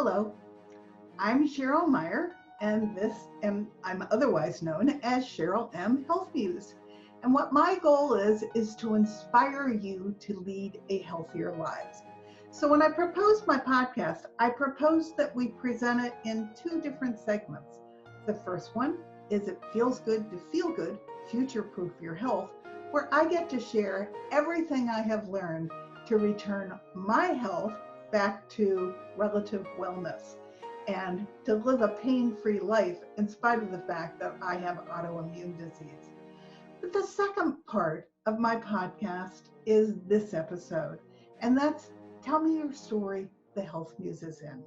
Hello, I'm Cheryl Meyer, and I'm otherwise known as Cheryl M. Health Muse. And what my goal is to inspire you to lead a healthier life. So when I proposed my podcast, I proposed that we present it in two different segments. The first one is It Feels Good to Feel Good, Future Proof Your Health, where I get to share everything I have learned to return my health back to relative wellness and to live a pain-free life in spite of the fact that I have autoimmune disease. But the second part of my podcast is this episode, and that's Tell Me Your Story, the Health Muse is in.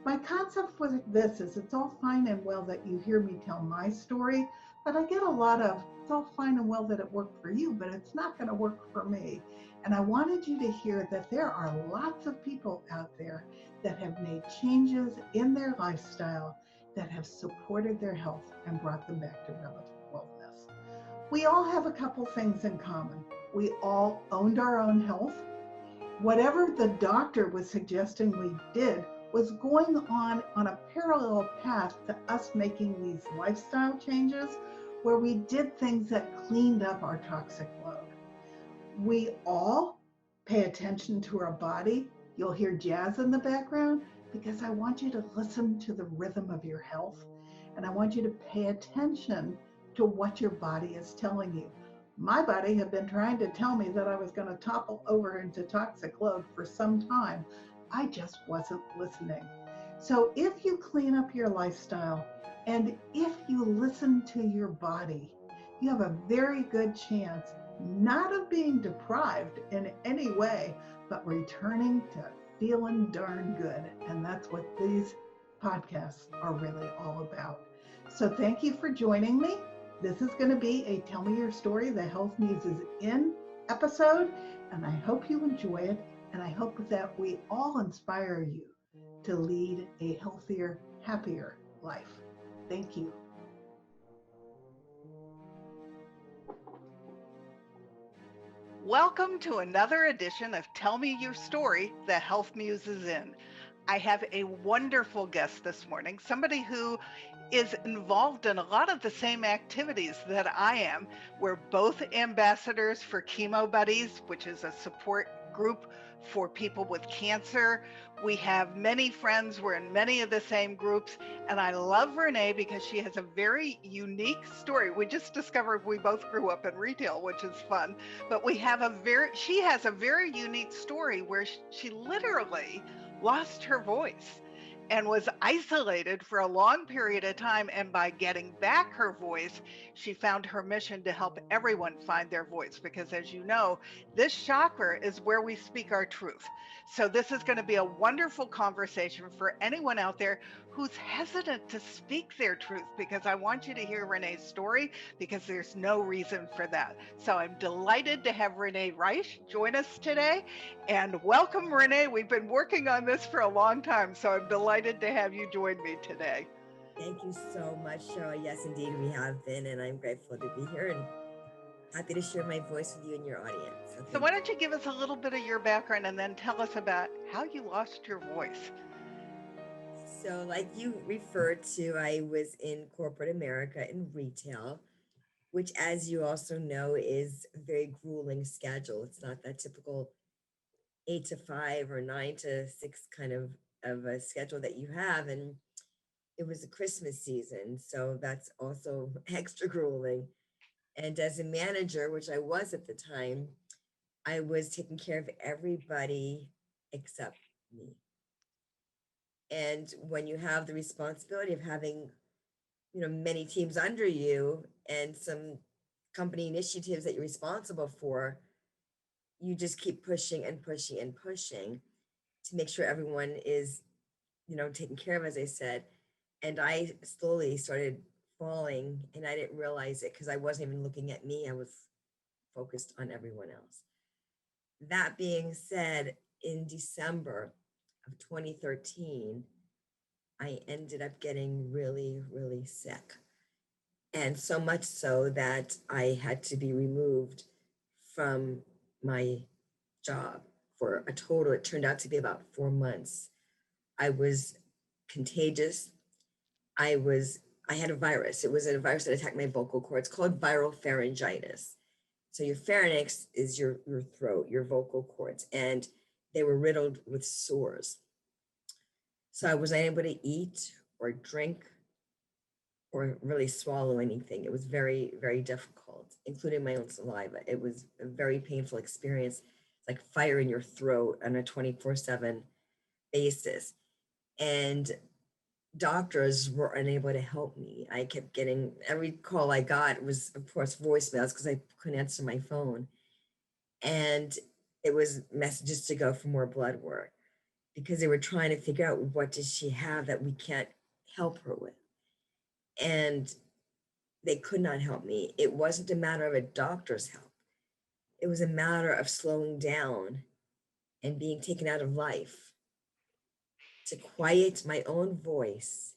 My concept with this is it's all fine and well that you hear me tell my story, but I get a lot of, it's all fine and well that it worked for you, but it's not going to work for me. And I wanted you to hear that there are lots of people out there that have made changes in their lifestyle that have supported their health and brought them back to relative wellness. We all have a couple things in common. We all owned our own health. Whatever the doctor was suggesting we did was going on a parallel path to us making these lifestyle changes where we did things that cleaned up our toxic load. We all pay attention to our body. You'll hear jazz in the background because I want you to listen to the rhythm of your health, and I want you to pay attention to what your body is telling you. My body had been trying to tell me that I was going to topple over into toxic load for some time. I just wasn't listening. So if you clean up your lifestyle and if you listen to your body, you have a very good chance not of being deprived in any way, but returning to feeling darn good. And that's what these podcasts are really all about. So thank you for joining me. This is going to be a Tell Me Your Story, the Health Muse is in episode, and I hope you enjoy it, and I hope that we all inspire you to lead a healthier, happier life. Thank you. Welcome to another edition of Tell Me Your Story, the Health Muse is in. I have a wonderful guest this morning, somebody who is involved in a lot of the same activities that I am. We're both ambassadors for Chemo Buddies, which is a support group for people with cancer. We have many friends. We're in many of the same groups. And I love Renee because she has a very unique story. We just discovered we both grew up in retail, which is fun. But she has a very unique story where she literally lost her voice and was isolated for a long period of time. And by getting back her voice, she found her mission to help everyone find their voice. Because as you know, this chakra is where we speak our truth. So this is going to be a wonderful conversation for anyone out there who's hesitant to speak their truth, because I want you to hear Renee's story, because there's no reason for that. So I'm delighted to have Renee Reisch join us today. And welcome, Renee. We've been working on this for a long time, so I'm delighted to have you join me today. Thank you so much, Cheryl. Yes, indeed, we have been, and I'm grateful to be here and happy to share my voice with you and your audience. So why don't you give us a little bit of your background and then tell us about how you lost your voice? So like you referred to, I was in corporate America in retail, which, as you also know, is a very grueling schedule. It's not that typical 8 to 5 or 9 to 6 kind of a schedule that you have. And it was a Christmas season, so that's also extra grueling. And as a manager, which I was at the time, I was taking care of everybody except me. And when you have the responsibility of having, many teams under you and some company initiatives that you're responsible for, you just keep pushing and pushing and pushing to make sure everyone is, taken care of, as I said. And I slowly started falling, and I didn't realize it because I wasn't even looking at me. I was focused on everyone else. That being said, in December of 2013, I ended up getting really, really sick. And so much so that I had to be removed from my job for a total, it turned out to be about 4 months. I was contagious. I was, I had a virus. It was a virus that attacked my vocal cords called viral pharyngitis. So your pharynx is your throat, your vocal cords, and they were riddled with sores. So I wasn't able to eat or drink or really swallow anything. It was very, very difficult, including my own saliva. It was a very painful experience. It's like fire in your throat on a 24/7 basis. And doctors were unable to help me. I kept getting, every call I got was, of course, voicemails because I couldn't answer my phone. And it was messages to go for more blood work because they were trying to figure out what does she have that we can't help her with. And they could not help me. It wasn't a matter of a doctor's help. It was a matter of slowing down and being taken out of life to quiet my own voice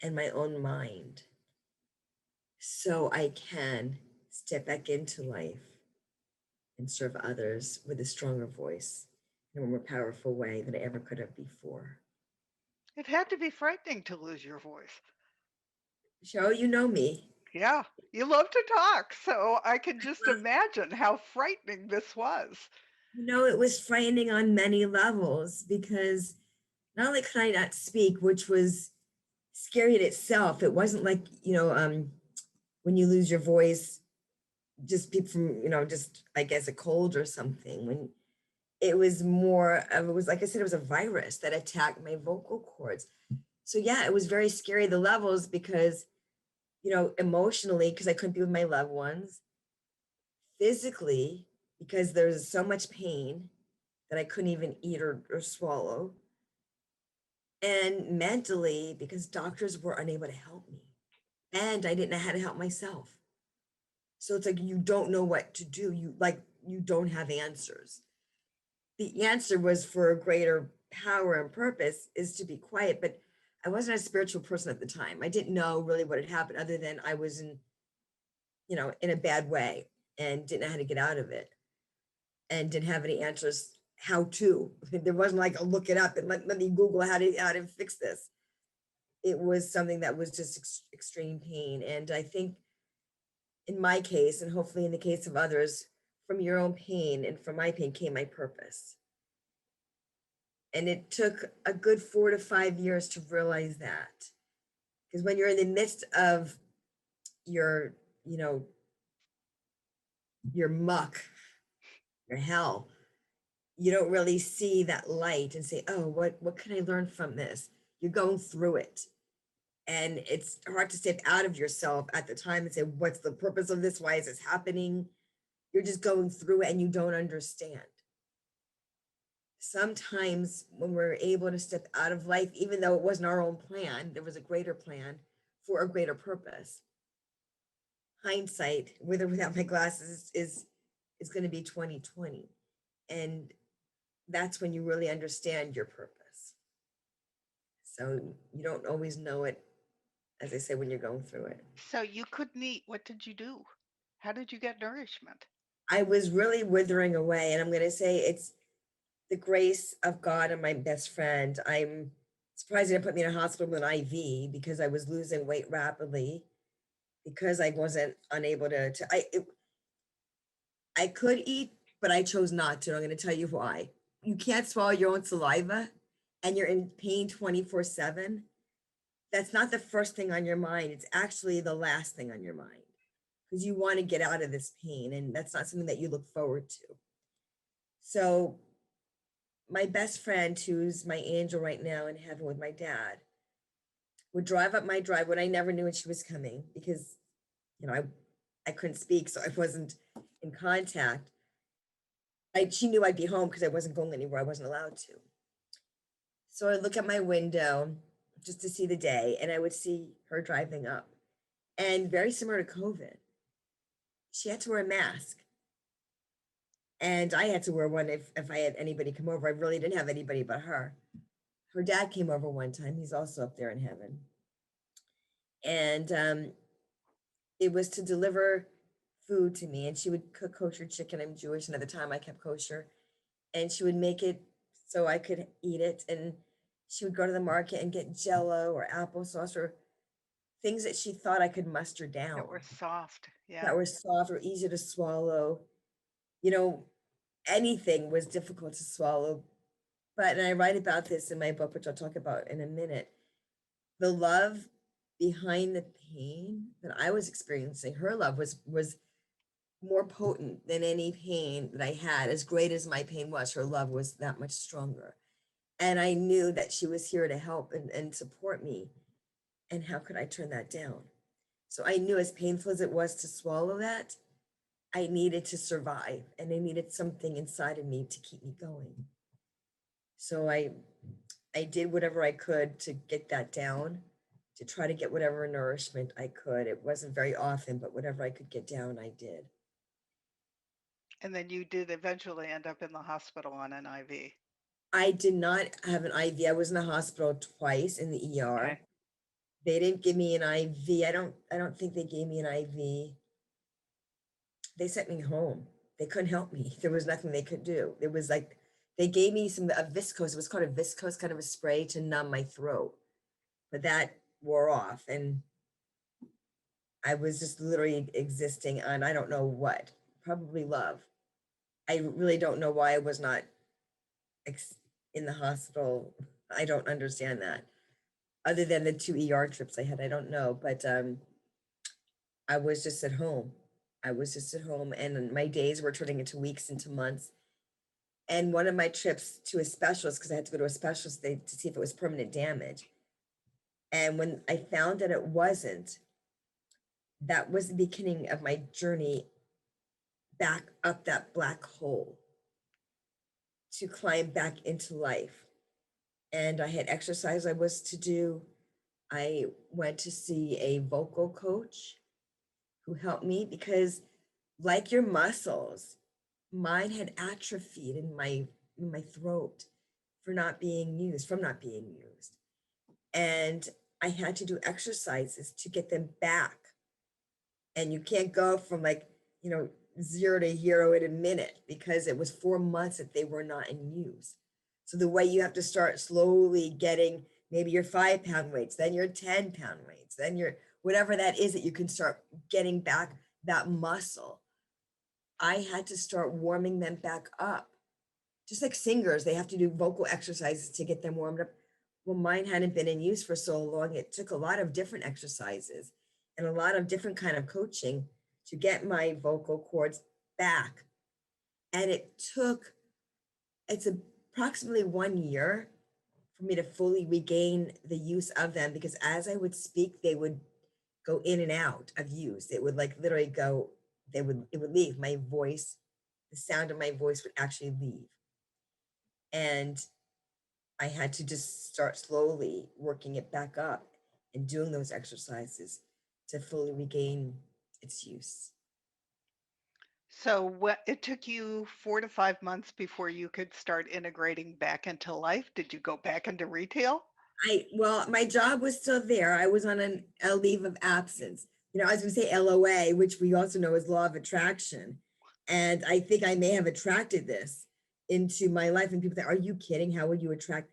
and my own mind so I can step back into life and serve others with a stronger voice in a more powerful way than I ever could have before. It had to be frightening to lose your voice. Cheryl, you know me. Yeah, you love to talk, so I can just imagine how frightening this was. You know, it was frightening on many levels because not only could I not speak, which was scary in itself, it wasn't like, when you lose your voice, just people from, just, I guess, a cold or something. When it was more of, it was, like I said, it was a virus that attacked my vocal cords. So yeah, it was very scary, the levels, because, emotionally, because I couldn't be with my loved ones, physically, because there was so much pain that I couldn't even eat or swallow, and mentally, because doctors were unable to help me, and I didn't know how to help myself. So it's like you don't know what to do. You don't have answers. The answer was for a greater power and purpose is to be quiet, but I wasn't a spiritual person at the time. I didn't know really what had happened other than I was in a bad way and didn't know how to get out of it and didn't have any answers how to. There wasn't like a look it up and let me Google how to fix this. It was something that was just extreme pain. And I think in my case, and hopefully in the case of others, from your own pain and from my pain came my purpose. And it took a good 4 to 5 years to realize that. Because when you're in the midst of your, your muck, your hell, you don't really see that light and say, oh, what can I learn from this? You're going through it. And it's hard to step out of yourself at the time and say, what's the purpose of this? Why is this happening? You're just going through it and you don't understand. Sometimes when we're able to step out of life, even though it wasn't our own plan, there was a greater plan for a greater purpose. Hindsight, with or without my glasses, is going to be 2020. And that's when you really understand your purpose. So you don't always know it, as I say, when you're going through it. So you couldn't eat. What did you do? How did you get nourishment? I was really withering away. And I'm going to say it's the grace of God and my best friend. I'm surprised they didn't put me in a hospital with an IV because I was losing weight rapidly because I wasn't unable I could eat, but I chose not to. I'm going to tell you why. You can't swallow your own saliva and you're in pain 24/7. That's not the first thing on your mind. It's actually the last thing on your mind because you want to get out of this pain and that's not something that you look forward to. So my best friend, who's my angel right now in heaven with my dad, would drive up my drive when I never knew when she was coming because, I couldn't speak, so I wasn't in contact. She knew I'd be home because I wasn't going anywhere. I wasn't allowed to. So I look at my window just to see the day, and I would see her driving up. And very similar to COVID, she had to wear a mask. And I had to wear one if I had anybody come over. I really didn't have anybody but her. Her dad came over one time. He's also up there in heaven. And it was to deliver food to me. And she would cook kosher chicken. I'm Jewish, and at the time I kept kosher. And she would make it so I could eat it. And she would go to the market and get Jello or applesauce or things that she thought I could muster That down, were soft. Yeah. that were soft or easy to swallow. You know, anything was difficult to swallow. But, and I write about this in my book, which I'll talk about in a minute, the love behind the pain that I was experiencing, her love was more potent than any pain that I had. As great as my pain was, her love was that much stronger. And I knew that she was here to help and support me. And how could I turn that down? So I knew, as painful as it was to swallow that, I needed to survive, and I needed something inside of me to keep me going. So I did whatever I could to get that down, to try to get whatever nourishment I could. It wasn't very often, but whatever I could get down, I did. And then you did eventually end up in the hospital on an IV. I did not have an IV. I was in the hospital twice in the ER. Okay. They didn't give me an IV. I don't think they gave me an IV. They sent me home. They couldn't help me. There was nothing they could do. It was like they gave me a viscose. It was called a viscose, kind of a spray to numb my throat, but that wore off, and I was just literally existing on, I don't know what, probably love. I really don't know why I was not in the hospital. I don't understand that. Other than the 2 ER trips I had, I don't know. But I was just at home. I was just at home, and my days were turning into weeks, into months. And one of my trips to a specialist, because I had to go to a specialist to see if it was permanent damage. And when I found that it wasn't, that was the beginning of my journey back up that black hole to climb back into life. And I had exercise I was to do. I went to see a vocal coach who helped me, because, like your muscles, mine had atrophied in my throat from not being used. And I had to do exercises to get them back. And you can't go from, like, 0 to hero in a minute, because it was 4 months that they were not in use. So the way you have to start slowly getting maybe your 5-pound weights, then your 10-pound weights, then your whatever that is that you can start getting back that muscle. I had to start warming them back up. Just like singers, they have to do vocal exercises to get them warmed up. Well, mine hadn't been in use for so long. It took a lot of different exercises and a lot of different kind of coaching to get my vocal cords back. And it's approximately 1 year for me to fully regain the use of them, because as I would speak, they would go in and out of use. It would, like, literally go, it would leave my voice, the sound of my voice would actually leave. And I had to just start slowly working it back up and doing those exercises to fully regain its use. So it took you 4 to 5 months before you could start integrating back into life. Did you go back into retail? Well, my job was still there. I was on a leave of absence. I was going to say LOA, which we also know is law of attraction. And I think I may have attracted this into my life. And people think, are you kidding? How would you attract?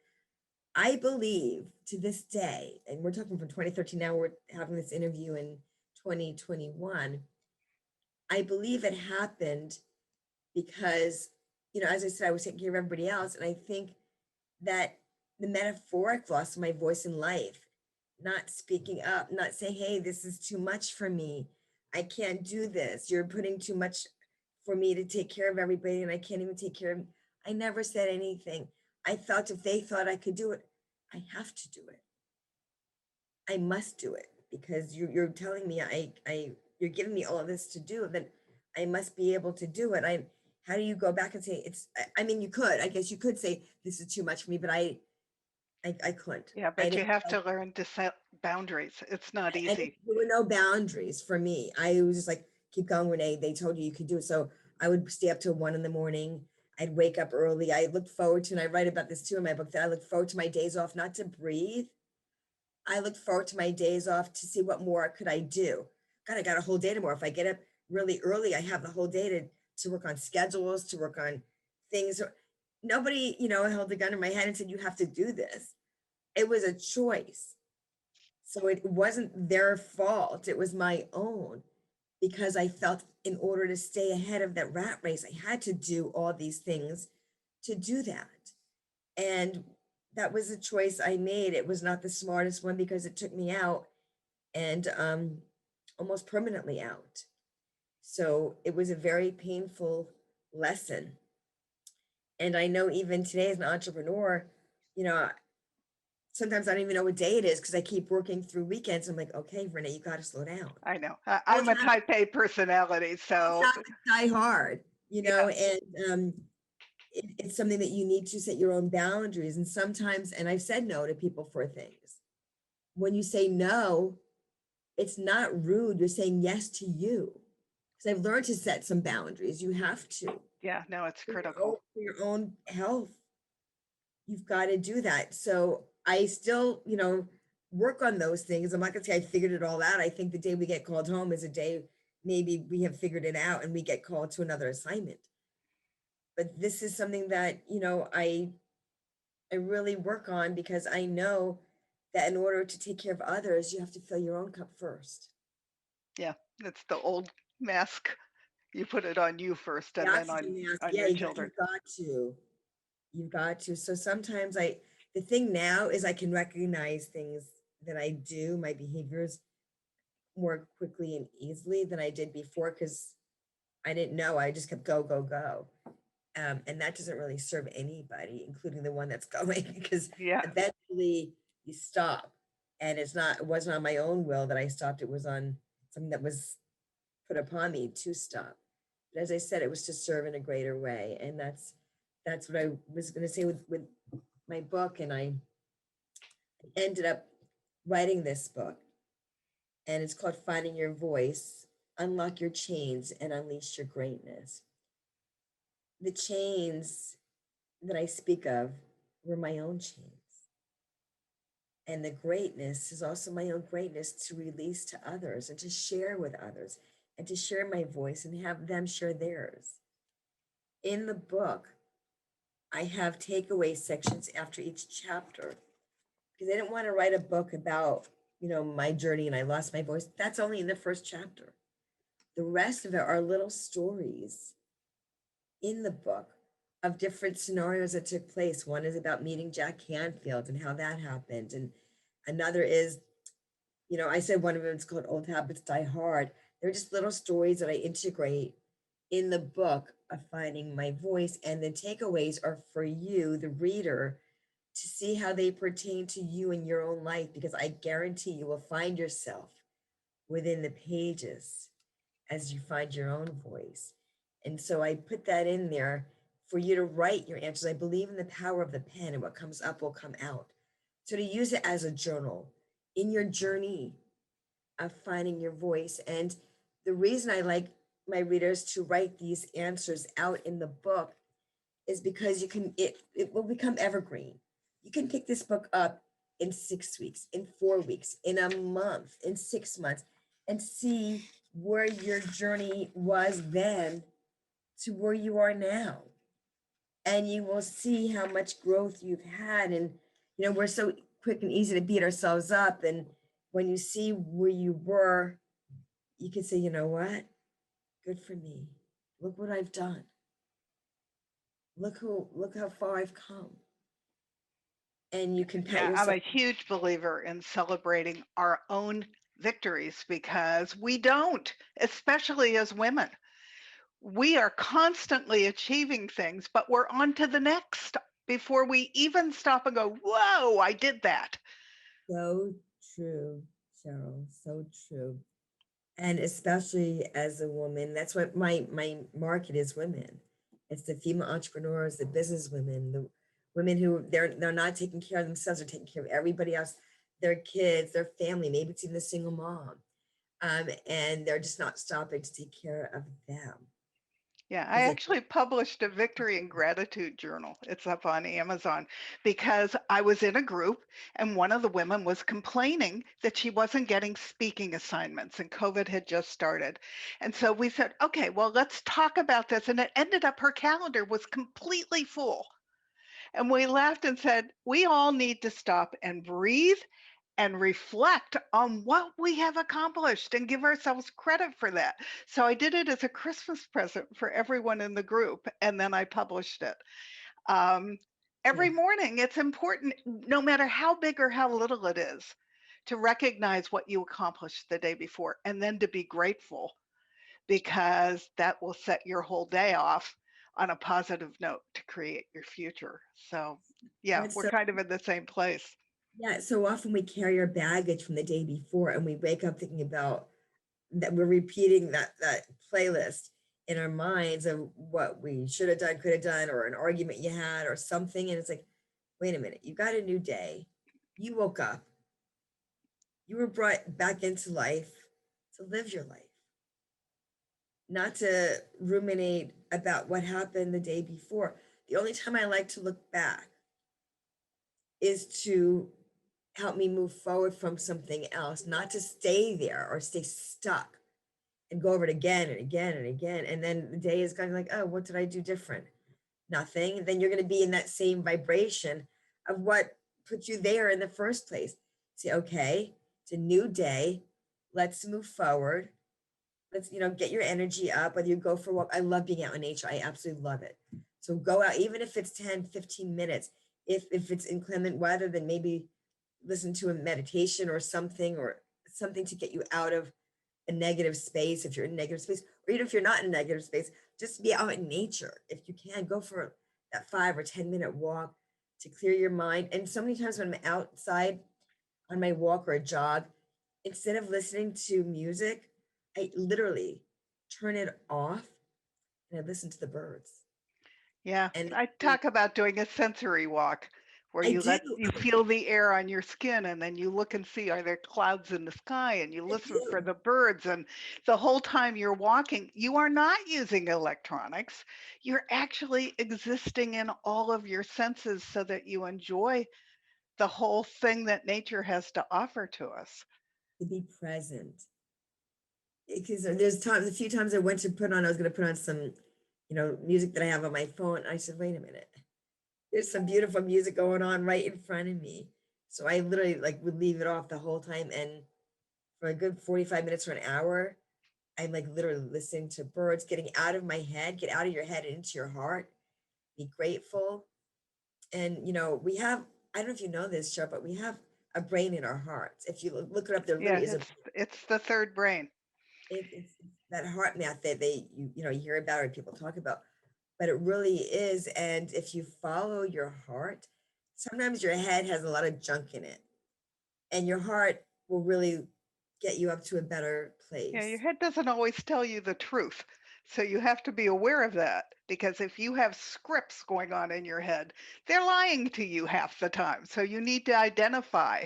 I believe to this day, and we're talking from 2013, now we're having this interview in 2021. I believe it happened because, as I said, I was taking care of everybody else. And I think that the metaphoric loss of my voice in life, not speaking up, not saying, hey, this is too much for me. I can't do this. You're putting too much for me to take care of everybody, and I can't even take care of. I never said anything. I felt if they thought I could do it, I have to do it. I must do it, because you're telling me you're giving me all of this to do, then I must be able to do it. How do you go back and say I mean, I guess you could say this is too much for me, but I couldn't. Yeah, I but you didn't, have to learn to set boundaries. It's not and easy. there were no boundaries for me. I was just like, keep going, Renee. They told you could do it. So I would stay up till 1 a.m. I'd wake up early. I looked forward to, and I write about this too in my book, that I look forward to my days off, not to breathe. I look forward to my days off to see what more could I do. God, I got a whole day tomorrow. If I get up really early, I have the whole day to work on schedules, to work on things. Nobody, held a gun in my head and said, you have to do this. It was a choice. So it wasn't their fault. It was my own, because I felt in order to stay ahead of that rat race, I had to do all these things to do that. And that was a choice I made. It was not the smartest one because it took me out, and almost permanently out. So it was a very painful lesson. And I know even today as an entrepreneur, you know, sometimes I don't even know what day it is because I keep working through weekends. I'm like, okay, Renee, you got to slow down. I know. Old I'm a habits, type A personality, old so habits die hard, yeah. and it's something that you need to set your own boundaries. And sometimes, and I've said no to people for things. When you say no, it's not rude. You're saying yes to you. Because I've learned to set some boundaries. You have to. Yeah, no, it's For critical. your own health, you've got to do that. So I still, work on those things. I'm not going to say I figured it all out. I think the day we get called home is a day maybe we have figured it out and we get called to another assignment. But this is something that, I really work on, because I know that in order to take care of others, you have to fill your own cup first. Yeah, it's the old mask. You put it on you first The and then oxygen mask, on yeah, your children. you've got to. You've got to. So sometimes the thing now is I can recognize things that I do, my behaviors, more quickly and easily than I did before, because I didn't know. I just kept go, go, go. And that doesn't really serve anybody, including the one that's going, because Yeah. eventually you stop. And it wasn't on my own will that I stopped. It was on something that was put upon me to stop. But as I said, it was to serve in a greater way. And that's what I was going to say with my book. And I ended up writing this book, and it's called Finding Your Voice, Unlock Your Chains and Unleash Your Greatness. The chains that I speak of were my own chains. And the greatness is also my own greatness to release to others and to share with others and to share my voice and have them share theirs. In the book, I have takeaway sections after each chapter, because I didn't want to write a book about, my journey and I lost my voice. That's only in the first chapter. The rest of it are little stories in the book of different scenarios that took place. One is about meeting Jack Canfield and how that happened. And another is, I said one of them is called Old Habits Die Hard. They're just little stories that I integrate in the book of finding my voice. And the takeaways are for you, the reader, to see how they pertain to you in your own life, because I guarantee you will find yourself within the pages as you find your own voice. And so I put that in there for you to write your answers. I believe in the power of the pen, and what comes up will come out. So to use it as a journal in your journey of finding your voice. And the reason I like my readers to write these answers out in the book is because it will become evergreen. You can pick this book up in 6 weeks, in 4 weeks, in a month, in 6 months, and see where your journey was then to where you are now. And you will see how much growth you've had. And, we're so quick and easy to beat ourselves up. And when you see where you were, you can say, you know what? Good for me. Look what I've done. Look how far I've come. And you can pat Yeah, I'm yourself. a huge believer in celebrating our own victories because we don't, especially as women. We are constantly achieving things, but we're on to the next before we even stop and go, whoa, I did that. So true, Cheryl. So true. And especially as a woman, that's what my market is: women. It's the female entrepreneurs, the business women, the women who they're not taking care of themselves, they're taking care of everybody else, their kids, their family, maybe it's even a single mom. And they're just not stopping to take care of them. Yeah, I Because they actually published a victory and gratitude journal. It's up on Amazon because I was in a group and one of the women was complaining that she wasn't getting speaking assignments and COVID had just started. And so we said, okay, well, let's talk about this. And it ended up her calendar was completely full. And we laughed and said, we all need to stop and breathe and reflect on what we have accomplished and give ourselves credit for that. So I did it as a Christmas present for everyone in the group, and then I published it. Um, every Yeah. morning, it's important, no matter how big or how little it is, to recognize what you accomplished the day before and then to be grateful, because that will set your whole day off on a positive note to create your future. So, yeah, That's we're so, kind of in the same place. yeah. So often we carry our baggage from the day before and we wake up thinking about that we're repeating that playlist in our minds of what we should have done, could have done, or an argument you had or something. And it's like, wait a minute, you got a new day. You woke up. You were brought back into life to live your life, not to ruminate about what happened the day before. The only time I like to look back is to help me move forward from something else, not to stay there or stay stuck and go over it again and again and again. And then the day is kind of like, oh, what did I do different? Nothing. And then you're going to be in that same vibration of what put you there in the first place. Say, okay, it's a new day. Let's move forward. Let's, get your energy up, whether you go for a walk. I love being out in nature. I absolutely love it. So go out, even if it's 10, 15 minutes. If it's inclement weather, then maybe listen to a meditation or something to get you out of a negative space. If you're in a negative space, or even if you're not in a negative space, just be out in nature. If you can, go for that 5 or 10 minute walk to clear your mind. And so many times when I'm outside on my walk or a jog, instead of listening to music, I literally turn it off and I listen to the birds. Yeah, And I talk about doing a sensory walk where I do, you feel the air on your skin, and then you look and see, are there clouds in the sky, and you I listen for do. the birds, and the whole time you're walking, you are not using electronics. You're actually existing in all of your senses so that you enjoy the whole thing that nature has to offer to us. To be present. Because a few times I went to I was going to put on some, music that I have on my phone. I said, wait a minute, there's some beautiful music going on right in front of me. So I literally would leave it off the whole time. And for a good 45 minutes or an hour, I'm literally listening to birds, getting out of my head, get out of your head and into your heart, be grateful. And, I don't know if you know this, Cheryl, but we have a brain in our hearts. If you look it up, there Yeah, literally is it's the third brain. it's that heart math that you hear about or people talk about, but it really is. And if you follow your heart, sometimes your head has a lot of junk in it, and your heart will really get you up to a better Yeah, your place. head doesn't always tell you the truth. So you have to be aware of that, because if you have scripts going on in your head, they're lying to you half the time. So you need to identify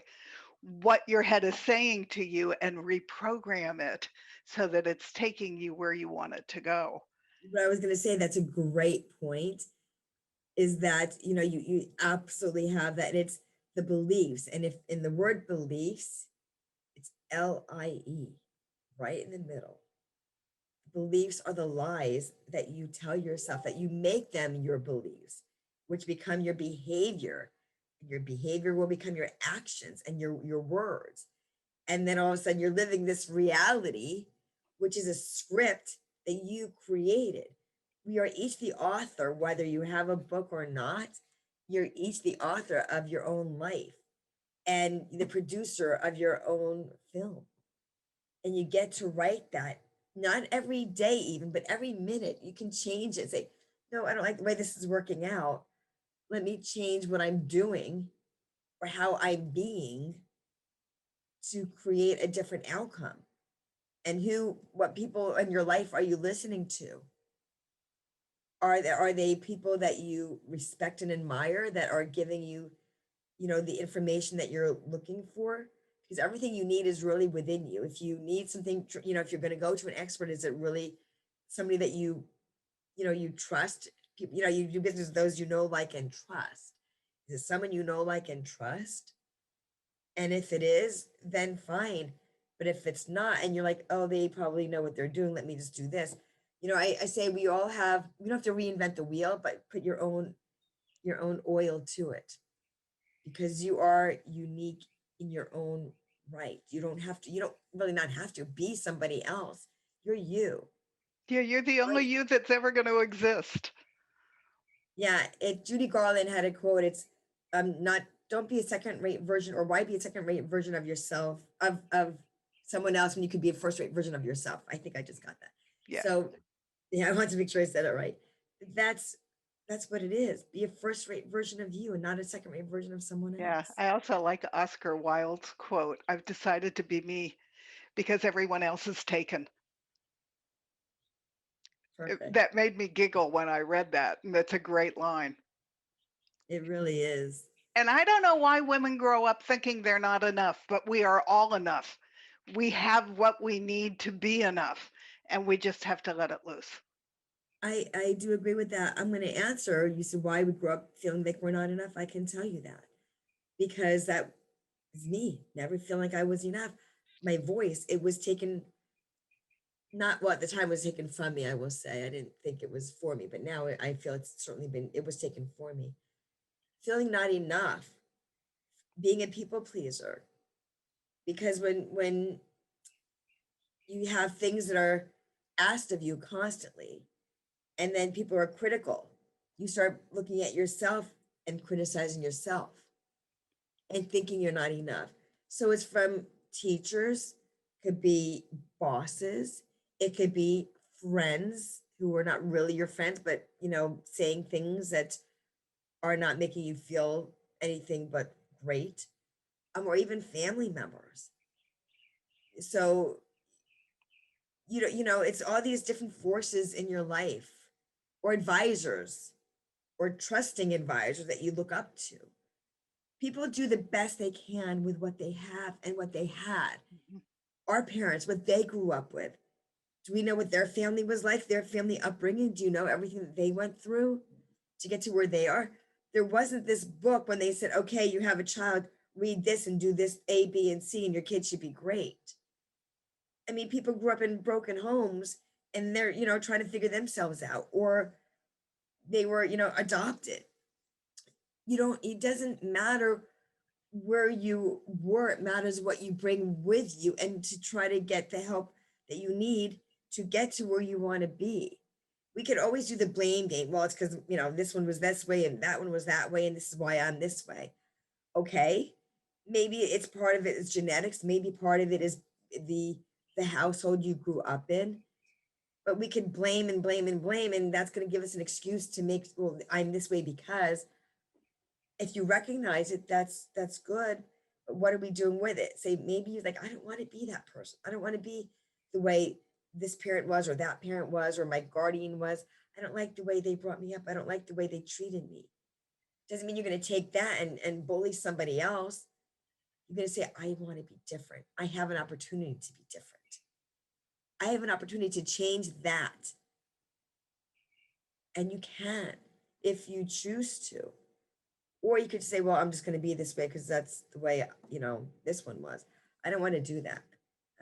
what your head is saying to you and reprogram it so that it's taking you where you want it to go. What I was going to say, that's a great point, is that you absolutely have that, and it's the beliefs. And if in the word beliefs, it's LIE, right in the middle. Beliefs are the lies that you tell yourself, that you make them your beliefs, which become your behavior. Your behavior will become your actions and your words. And then all of a sudden you're living this reality, which is a script that you created. We are each the author, whether you have a book or not. You're each the author of your own life and the producer of your own film. And you get to write that, not every day even, but every minute. You can change it. Say, no, I don't like the way this is working out. Let me change what I'm doing or how I'm being to create a different outcome. And what people in your life are you listening to? Are they people that you respect and admire, that are giving you, the information that you're looking for? Because everything you need is really within you. If you need something, if you're going to go to an expert, is it really somebody that you trust? People, you do business with those like, and trust. Is it someone like, and trust? And if it is, then fine. But if it's not, and you're like, oh, they probably know what they're doing, let me just do this. I say we don't have to reinvent the wheel, but put your own, your own oil to it, because you are unique in your own right. You don't really not have to be somebody else. You're you. Yeah, you're the only Right. you that's ever going to exist. Yeah, Judy Garland had a quote. It's not don't be a second rate version, or why be a second rate version of yourself, of someone else when you could be a first rate version of yourself. I think I just got that. Yeah. So yeah, I want to make sure I said it right. That's that's what it is. Be a first rate version of you and not a second rate version of someone Yeah. else. I also like Oscar Wilde's quote, I've decided to be me because everyone else is taken. Perfect. That made me giggle when I read that. And that's a great line. It really is. And I don't know why women grow up thinking they're not enough, but we are all enough. We have what we need to be enough, and we just have to let it loose. I do agree with that. I'm going to answer. You said why we grew up feeling like we're not enough. I can tell you that because that is me. Never feeling like I was enough. My voice, it was taken, not well, at the time it was taken from me. I will say I didn't think it was for me, but now I feel it's certainly been. It was taken for me. Feeling not enough, being a people pleaser, because when you have things that are asked of you constantly, and then people are critical, you start looking at yourself and criticizing yourself and thinking you're not enough. So it's from teachers, could be bosses, it could be friends who are not really your friends, but saying things that are not making you feel anything but great, or even family members. So it's all these different forces in your life, or advisors, or trusting advisors that you look up to. People do the best they can with what they have and what they had. Mhm. Our parents, what they grew up with. Do we know what their family was like, their family upbringing? Do you know everything that they went through to get to where they are? There wasn't this book when they said, okay, you have a child, read this and do this A, B, and C, and your kid should be great. I mean, people grew up in broken homes and they're, trying to figure themselves out, or they were, adopted. It doesn't matter where you were, it matters what you bring with you, and to try to get the help that you need to get to where you want to be. We could always do the blame game. Well, it's because, this one was this way and that one was that way, and this is why I'm this way. Okay. Maybe it's part of it is genetics. Maybe part of it is the the household you grew up in. But we could blame and blame and blame, and that's going to give us an excuse to make, well, I'm this way because. If you recognize it, that's good. But what are we doing with it? Say maybe you're like, I don't want to be that person. I don't want to be the way this parent was, or that parent was, or my guardian was. I don't like the way they brought me up. I don't like the way they treated me. Doesn't mean you're going to take that and bully somebody else. You're going to say, I want to be different. I have an opportunity to be different. I have an opportunity to change that. And you can if you choose to. Or you could say, well, I'm just going to be this way because that's the way, this one was. I don't want to do that.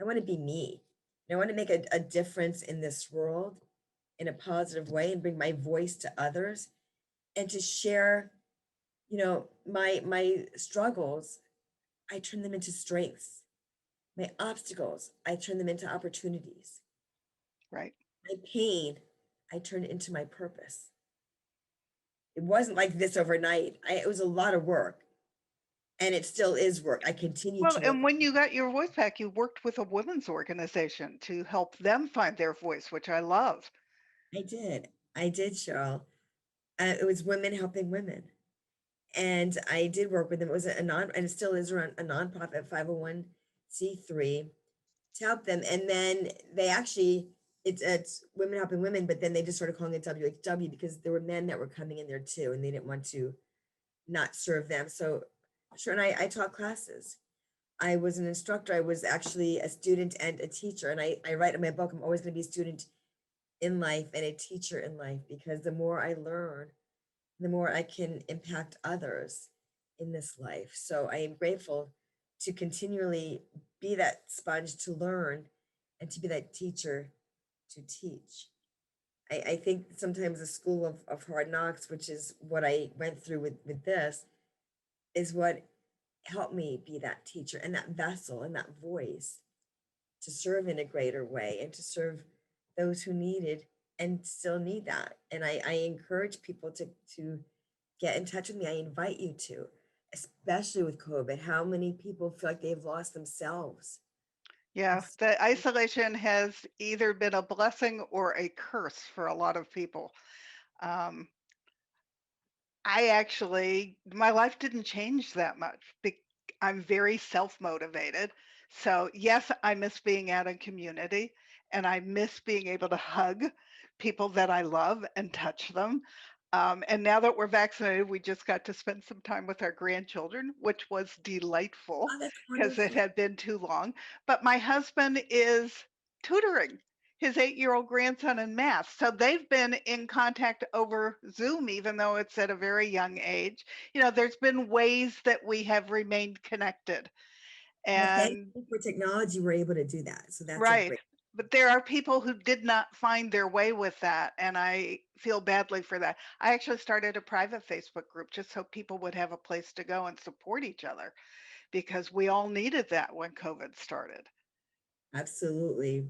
I want to be me. And I want to make a difference in this world in a positive way and bring my voice to others, and to share, my struggles. I turn them into strengths. My obstacles, I turn them into opportunities. Right. My pain, I turn it into my purpose. It wasn't like this overnight. It was a lot of work, and it still is work. I continue Well, to work. and when you got your voice back, you worked with a women's organization to help them find their voice, which I love. I did. I did, Cheryl. It was Women Helping Women. And I did work with them. It was and it still is a nonprofit 501(c)(3) to help them. And then they actually, it's Women Helping Women, but then they just started calling it WHW because there were men that were coming in there too, and they didn't want to not serve them. So sure, and I taught classes. I was an instructor. I was actually a student and a teacher. And I write in my book, I'm always going to be a student in life and a teacher in life, because the more I learn, the more I can impact others in this life. So I am grateful to continually be that sponge to learn, and to be that teacher to teach. I think sometimes the school of hard knocks, which is what I went through with this, is what helped me be that teacher and that vessel and that voice to serve in a greater way and to serve those who needed and still need that. And I encourage people to get in touch with me. I invite you to, especially with COVID. How many people feel like they've lost themselves? Yeah, the isolation has either been a blessing or a curse for a lot of people. Um, I actually, my life didn't change that much. I'm very self-motivated. So yes, I miss being out in community and I miss being able to hug people that I love and touch them. And now that we're vaccinated, we just got to spend some time with our grandchildren, which was delightful Oh, that's because it wonderful. had been too long. But my husband is tutoring his 8-year-old grandson in math. So they've been in contact over Zoom, even though it's at a very young age. You know, there's been ways that we have remained connected. Well, And thankfully for technology, we're able to do that. So that's a right. great. But there are people who did not find their way with that. And I feel badly for that. I actually started a private Facebook group just so people would have a place to go and support each other because we all needed that when COVID started. Absolutely.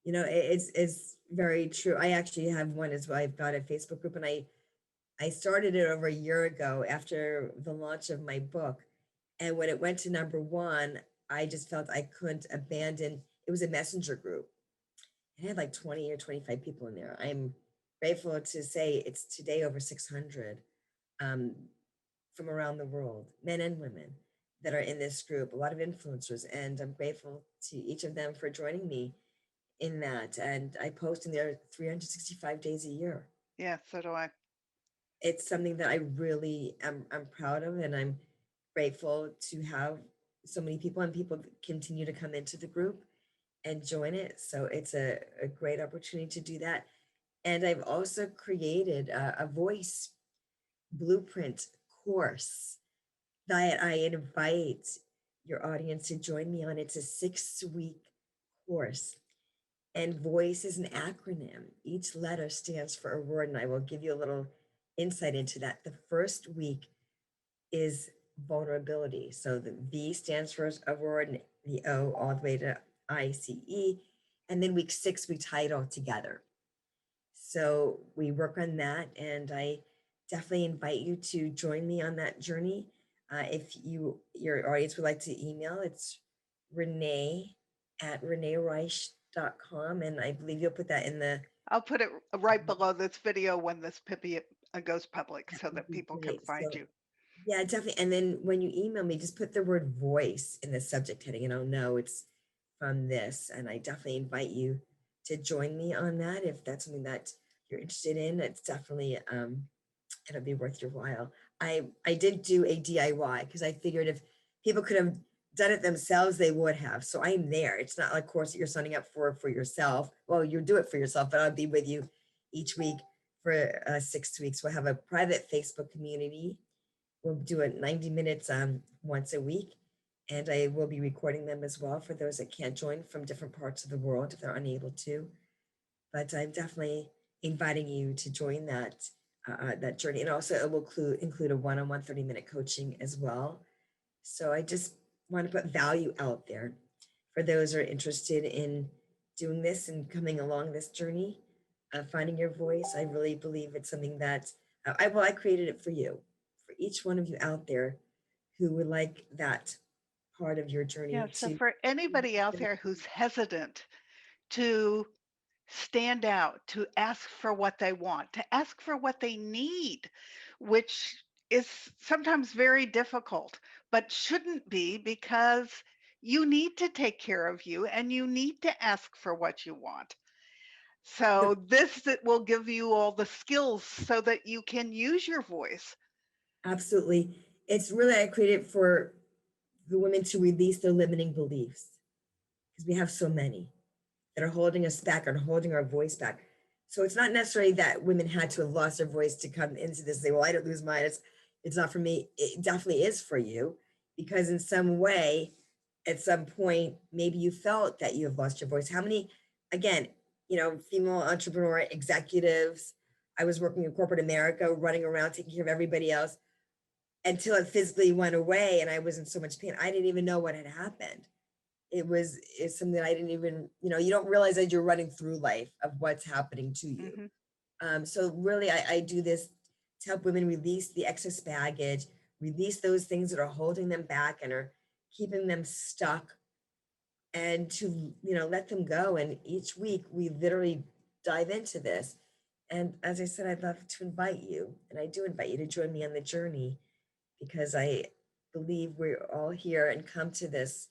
You know, it's very true. I actually have one as well. I've got a Facebook group, and I started it over a year ago after the launch of my book. And when it went to number one, I just felt I couldn't abandon. It was a messenger group. It had like 20 or 25 people in there. I'm grateful to say it's today over 600 um, from around the world, men and women that are in this group, a lot of influencers. And I'm grateful to each of them for joining me in that. And I post in there 365 days a year. Yeah, so do I. It's something that I really am I'm proud of, and I'm grateful to have so many people, and people continue to come into the group and join it. So it's a great opportunity to do that. And I've also created a voice blueprint course that I invite your audience to join me on. It's a 6-week course. And voice is an acronym. Each letter stands for a word, and I will give you a little insight into that. The first week is vulnerability. So the V stands for a word, and the O all the way to ICE. And then week 6, we tie it all together. So we work on that, and I definitely invite you to join me on that journey. If your audience would like to email, it's Renee at reneereisch.com. And I believe you'll put that in the. I'll put it right below this video when this Pippi goes public That so would that be people can great. find So you. yeah, definitely. And then when you email me, just put the word voice in the subject heading, and I'll know it's from this. And I definitely invite you to join me on that if that's something that you're interested in. It's definitely it'll be worth your while. I did do a DIY because I figured if people could have done it themselves, they would have. So I'm there. It's not like a course that you're signing up for yourself. Well, you do it for yourself, but I'll be with you each week for 6 weeks. We'll have a private Facebook community. We'll do it 90 minutes once a week. And I will be recording them as well for those that can't join from different parts of the world if they're unable to. But I'm definitely inviting you to join that journey. And also it will include a one-on-one 30-minute coaching as well. So I just want to put value out there for those who are interested in doing this and coming along this journey, finding your voice. I really believe it's something that I created it for you, for each one of you out there who would like that part of your Yeah, journey so to. for anybody out there who's hesitant to stand out, to ask for what they want, to ask for what they need, which is sometimes very difficult, but shouldn't be because you need to take care of you and you need to ask for what you want. So this that will give you all the skills so that you can use your voice. Absolutely. It's really, I created for the women to release their limiting beliefs because we have so many that are holding us back and holding our voice back. So it's not necessarily that women had to have lost their voice to come into this and say, well, I didn't lose mine. It's not for me. It definitely is for you because in some way, at some point, maybe you felt that you have lost your voice. How many, again, female entrepreneur executives. I was working in corporate America, running around taking care of everybody else until it physically went away and I was in so much pain. I didn't even know what had happened. It's something that I didn't even, you don't realize as you're running through life of what's happening to you. Hmm. So really, I do this to help women release the excess baggage, release those things that are holding them back and are keeping them stuck, and to let them go. And each week we literally dive into this. And as I said, I'd love to invite you, and I do invite you to join me on the journey because I believe we're all here and come to this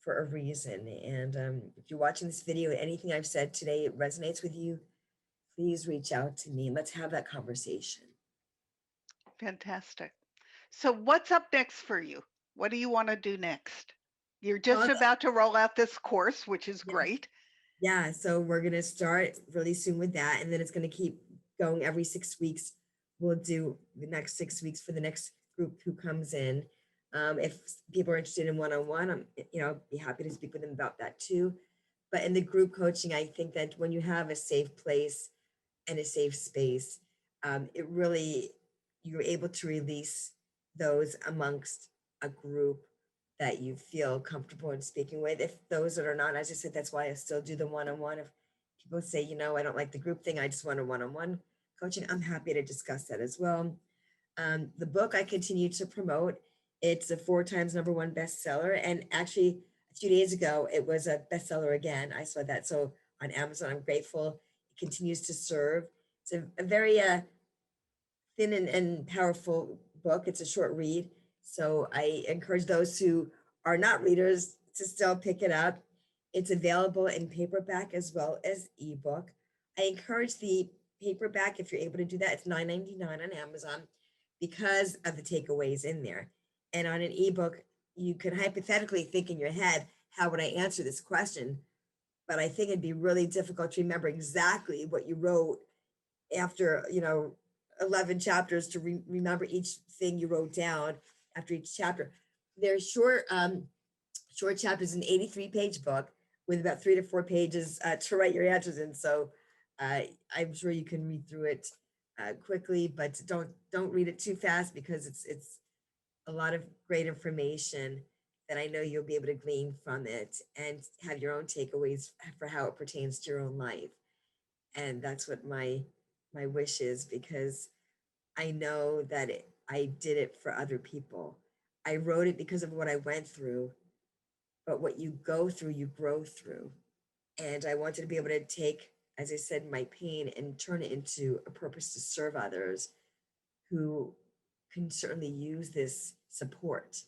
for a reason. And if you're watching this video, anything I've said today resonates with you, please reach out to me and let's have that conversation. Fantastic. So what's up next for you? What do you want to do next? You're just Well, about to roll out this course, which is great. yeah, so we're going to start really soon with that. And then it's going to keep going every 6 weeks. We'll do the next 6 weeks for the next group who comes in. If people are interested in one-on-one, be happy to speak with them about that too. But in the group coaching, I think that when you have a safe place and a safe space, it really, you're able to release those amongst a group that you feel comfortable in speaking with. If those that are not, as I said, that's why I still do the one-on-one. If people say, I don't like the group thing, I just want a one-on-one coaching, I'm happy to discuss that as well. The book I continue to promote. It's a 4 times #1 bestseller. And actually, a few days ago, it was a bestseller again. I saw that. So on Amazon, I'm grateful. It continues to serve. It's a very thin and powerful book. It's a short read. So I encourage those who are not readers to still pick it up. It's available in paperback as well as ebook. I encourage the paperback if you're able to do that. It's $9.99 on Amazon because of the takeaways in there. And on an ebook, you can hypothetically think in your head, how would I answer this question? But I think it'd be really difficult to remember exactly what you wrote after 11 chapters to remember each thing you wrote down after each chapter. They're short chapters, an 83-page book with about 3 to 4 pages to write your answers in. So I'm sure you can read through it quickly, but don't read it too fast because it's a lot of great information that I know you'll be able to glean from it and have your own takeaways for how it pertains to your own life. And that's what my wish is, because I know that I did it for other people. I wrote it because of what I went through, but what you go through, you grow through. And I wanted to be able to take, as I said, my pain and turn it into a purpose to serve others who can certainly use this support.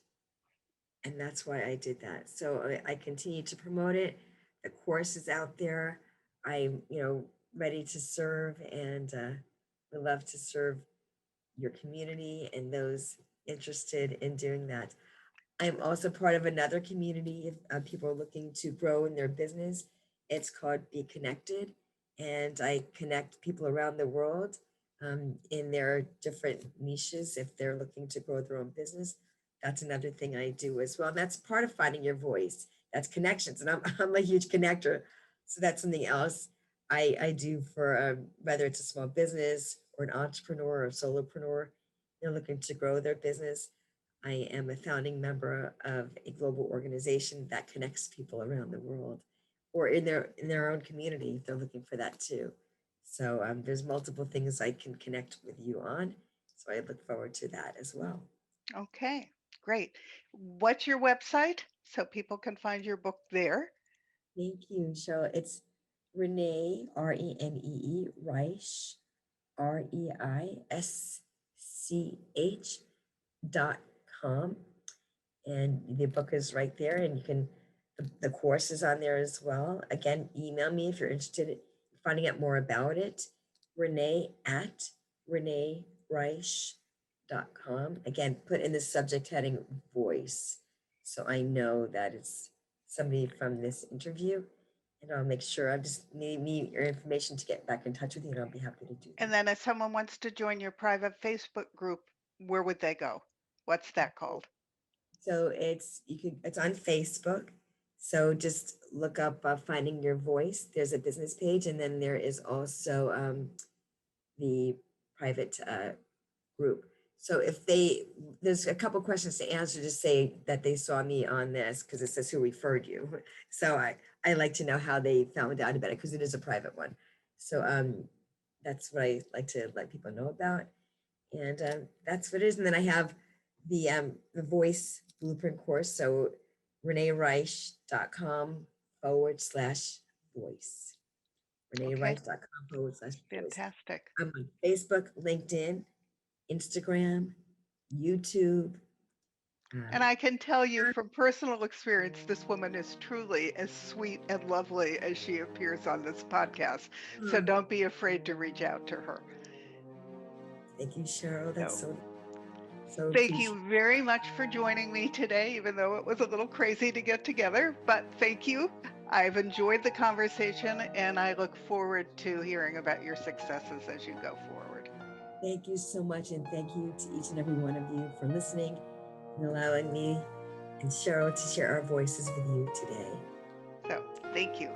And that's why I did that. So I continue to promote it. The course is out there. I'm, ready to serve, and would love to serve your community and those interested in doing that. I'm also part of another community if people are looking to grow in their business. It's called BeeKonnected, and I connect people around the world in their different niches if they're looking to grow their own business. That's another thing I do as well. And that's part of finding your voice. That's connections, and I'm a huge connector. So that's something else I do for whether it's a small business or an entrepreneur or a solopreneur, looking to grow their business. I am a founding member of a global organization that connects people around the world or in their own community if they're looking for that too. So there's multiple things I can connect with you on. So I look forward to that as well. Okay, great. What's your website so people can find your book there? Thank you. So it's Renee, Renee, Reisch, Reisch.com. And the book is right there, and you can, the course is on there as well. Again, email me if you're interested in finding out more about it. Renee at reneereisch.com. Again, put in the subject heading voice, so I know that it's somebody from this interview, and I'll make sure I just need your information to get back in touch with you, and I'll be happy to do that. And then if someone wants to join your private Facebook group, where would they go? What's that called? So it's on Facebook. So just look up Finding Your Voice. There's a business page, and then there is also the private group. So if there's a couple questions to answer, just say that they saw me on this because it says who referred you. So I like to know how they found out about it because it is a private one. So that's what I like to let people know about. And that's what it is. And then I have the voice blueprint course. So reneereisch.com/voice. Okay. reneereisch.com/voice. Fantastic. I'm on Facebook, LinkedIn, Instagram, YouTube. And I can tell you from personal experience, this woman is truly as sweet and lovely as she appears on this podcast. So don't be afraid to reach out to her. Thank you, Cheryl. That's So, so thank you very much for joining me today, even though it was a little crazy to get together, but thank you. I've enjoyed the conversation and I look forward to hearing about your successes as you go forward. Thank you so much. And thank you to each and every one of you for listening and allowing me and Cheryl to share our voices with you today. So, thank you.